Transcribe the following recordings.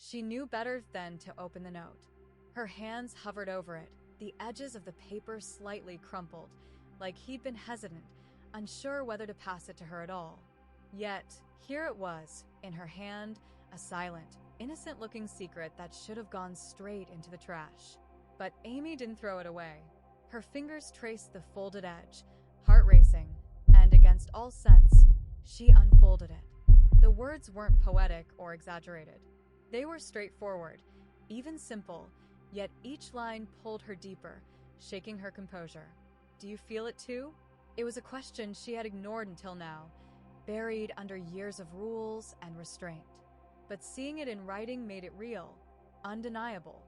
She knew better than to open the note. Her hands hovered over it, the edges of the paper slightly crumpled, like he'd been hesitant, unsure whether to pass it to her at all. Yet, here it was, in her hand, a silent, innocent-looking secret that should have gone straight into the trash. But Aimee didn't throw it away. Her fingers traced the folded edge, heart racing, and against all sense, she unfolded it. The words weren't poetic or exaggerated. They were straightforward, even simple, yet each line pulled her deeper, shaking her composure. "Do you feel it too?" It was a question she had ignored until now, buried under years of rules and restraint. But seeing it in writing made it real, undeniable.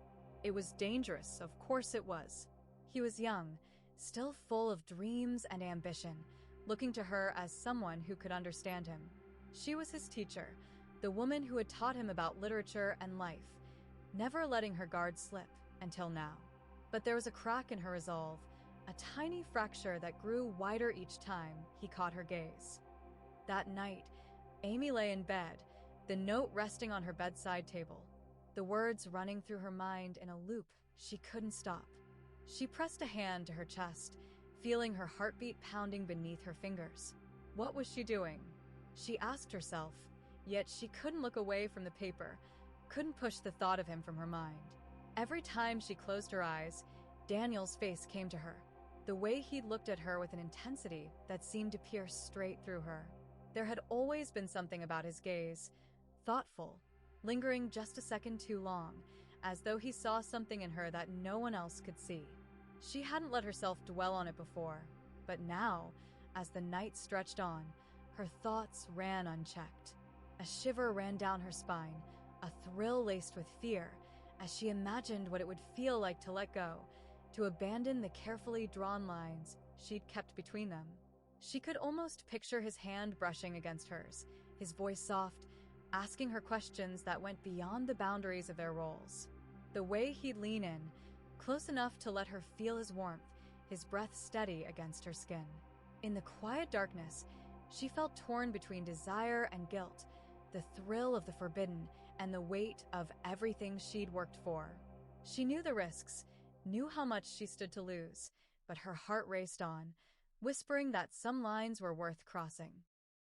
It was dangerous, of course it was. He was young, still full of dreams and ambition, looking to her as someone who could understand him. She was his teacher, the woman who had taught him about literature and life, never letting her guard slip until now. But there was a crack in her resolve, a tiny fracture that grew wider each time he caught her gaze. That night, Aimee lay in bed, the note resting on her bedside table, the words running through her mind in a loop she couldn't stop. She pressed a hand to her chest, feeling her heartbeat pounding beneath her fingers. What was she doing? She asked herself, yet she couldn't look away from the paper, couldn't push the thought of him from her mind. Every time she closed her eyes, Daniel's face came to her, the way he looked at her with an intensity that seemed to pierce straight through her. There had always been something about his gaze, thoughtful, lingering just a second too long, as though he saw something in her that no one else could see. She hadn't let herself dwell on it before, but now, as the night stretched on, her thoughts ran unchecked. A shiver ran down her spine, a thrill laced with fear, as she imagined what it would feel like to let go, to abandon the carefully drawn lines she'd kept between them. She could almost picture his hand brushing against hers, his voice soft, asking her questions that went beyond the boundaries of their roles. The way he'd lean in, close enough to let her feel his warmth, his breath steady against her skin. In the quiet darkness, she felt torn between desire and guilt, the thrill of the forbidden and the weight of everything she'd worked for. She knew the risks, knew how much she stood to lose, but her heart raced on, whispering that some lines were worth crossing.